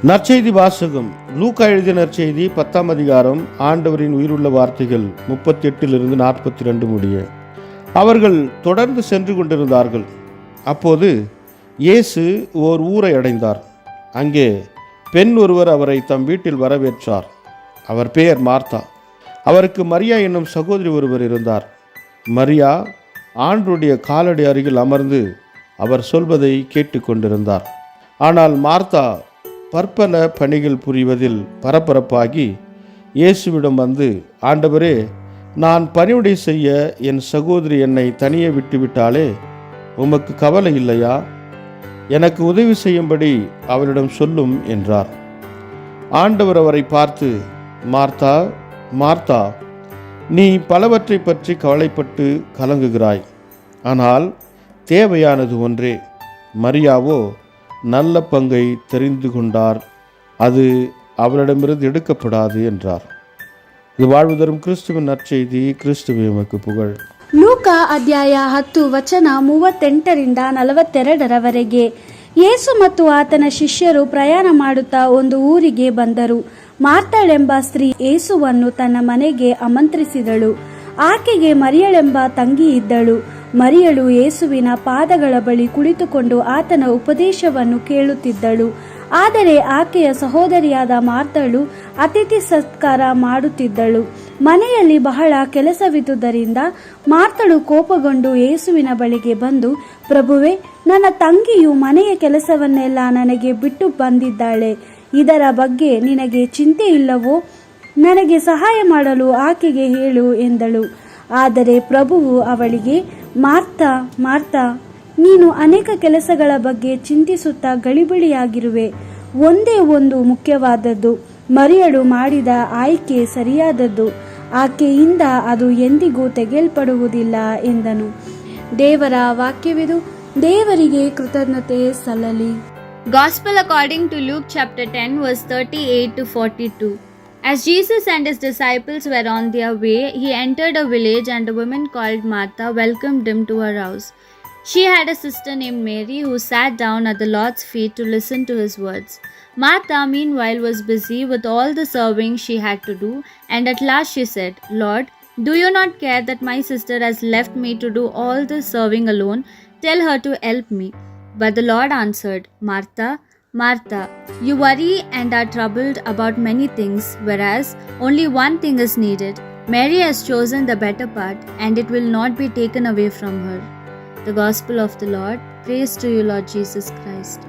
நற்செய்தி வாசகம். லூக்கா எழுதிய நற்செய்தி 10ஆம் அதிகாரம். ஆண்டவரின் உயிருள்ள வார்த்தைகள் 38 42 முடிய. அவர்கள் தொடர்ந்து சென்று கொண்டிருந்தார்கள். அப்போது இயேசு ஓர் ஊரை அடைந்தார். அங்கே பெண் ஒருவர் அவரை தம் வீட்டில் வரவேற்றார். அவர் பெயர் மார்த்தா. அவருக்கு மரியா என்னும் சகோதரி ஒருவர் இருந்தார். மரியா ஆண்டவருடைய காலடி அருகில் அமர்ந்து அவர் சொல்வதை கேட்டுக்கொண்டிருந்தார். ஆனால் மார்த்தா பற்பல பணிகள் புரிவதில் பரபரப்பாகி இயேசுவிடம் வந்து, ஆண்டவரே, நான் பணிவிடை செய்ய என் சகோதரி என்னை தனியே விட்டுவிட்டாலே உமக்கு கவலை இல்லையா? எனக்கு உதவி செய்யும்படி அவரிடம் சொல்லும் என்றார். ஆண்டவர் அவரை பார்த்து, மார்த்தா, மார்த்தா, நீ பலவற்றை பற்றி கவலைப்பட்டு கலங்குகிறாய். ஆனால் தேவையானது ஒன்றே. மரியாவோ நல்ல பங்கை தெரிந்து கொண்டார், அது அவரிடமிருந்து எடுக்கப்படாது என்றார். இது வாழ்வு தரும் கிறிஸ்துவின் நற்செய்தி. கிறிஸ்துவே உமக்கு புகழ். ಲೂಕ ಅಧ್ಯಾಯ 10 ವಚನ 38 42 ಯೇಸು ಮತ್ತು ಆತನ ಶಿಷ್ಯರು ಪ್ರಯಾಣ ಮಾಡುತ್ತಾ ಒಂದು ಊರಿಗೆ ಬಂದರು. ಮಾರ್ತಾಳೆಂಬ ಸ್ತ್ರೀ ಯೇಸುವನ್ನು ತನ್ನ ಮನೆಗೆ ಆಮಂತ್ರಿಸಿದಳು. ಆಕೆಗೆ ಮರಿಯಳೆಂಬ ತಂಗಿ ಇದ್ದಳು. ಮರಿಯಳು ಯೇಸುವಿನ ಪಾದಗಳ ಬಳಿ ಕುಳಿತುಕೊಂಡು ಆತನ ಉಪದೇಶವನ್ನು ಕೇಳುತ್ತಿದ್ದಳು. ಆದರೆ ಆಕೆಯ ಸಹೋದರಿಯಾದ ಮಾರ್ತಳು ಅತಿಥಿ ಸತ್ಕಾರ ಮಾಡುತ್ತಿದ್ದಳು. ಮನೆಯಲ್ಲಿ ಬಹಳ ಕೆಲಸವಿದ್ದುದರಿಂದ ಮಾರ್ತಳು ಕೋಪಗೊಂಡು ಯೇಸುವಿನ ಬಳಿಗೆ ಬಂದು, ಪ್ರಭುವೇ, ನನ್ನ ತಂಗಿಯು ಮನೆಯ ಕೆಲಸವನ್ನೆಲ್ಲ ನನಗೆ ಬಿಟ್ಟು ಬಂದಿದ್ದಾಳೆ. ಇದರ ಬಗ್ಗೆ ನಿನಗೆ ಚಿಂತೆ ಇಲ್ಲವೋ? ನನಗೆ ಸಹಾಯ ಮಾಡಲು ಆಕೆಗೆ ಹೇಳು ಎಂದಳು. ಆದರೆ ಪ್ರಭುವು ಅವಳಿಗೆ, ಮಾರ್ತಾ, ಮಾರ್ತಾ, ನೀನು ಅನೇಕ ಕೆಲಸಗಳ ಬಗ್ಗೆ ಚಿಂತಿಸುತ್ತಾ ಗಡಿಬಿಡಿಯಾಗಿರುವೆ. ಒಂದೇ ಒಂದು ಮುಖ್ಯವಾದದ್ದು. ಮರಿಯಳು ಮಾಡಿದ ಆಯ್ಕೆ ಸರಿಯಾದದ್ದು. ಆಕೆಯಿಂದ ಅದು ಎಂದಿಗೂ ತೆಗೆಯಲ್ಪಡುವುದಿಲ್ಲ ಎಂದನು. ದೇವರ ವಾಕ್ಯವಿದು. ದೇವರಿಗೆ ಕೃತಜ್ಞತೆ ಸಲ್ಲಲಿ. Gospel according to Luke chapter 10 verse 38 to 42. As Jesus and his disciples were on their way, he entered a village, and a woman called Martha welcomed him to her house. She had a sister named Mary who sat down at the Lord's feet to listen to his words. Martha, meanwhile, was busy with all the serving she had to do, and at last she said, Lord, do you not care that my sister has left me to do all this serving alone? Tell her to help me. But the Lord answered, Martha, Martha, you worry and are troubled about many things, whereas only one thing is needed. Mary has chosen the better part, and it will not be taken away from her. The Gospel of the Lord. Praise to you, Lord Jesus Christ.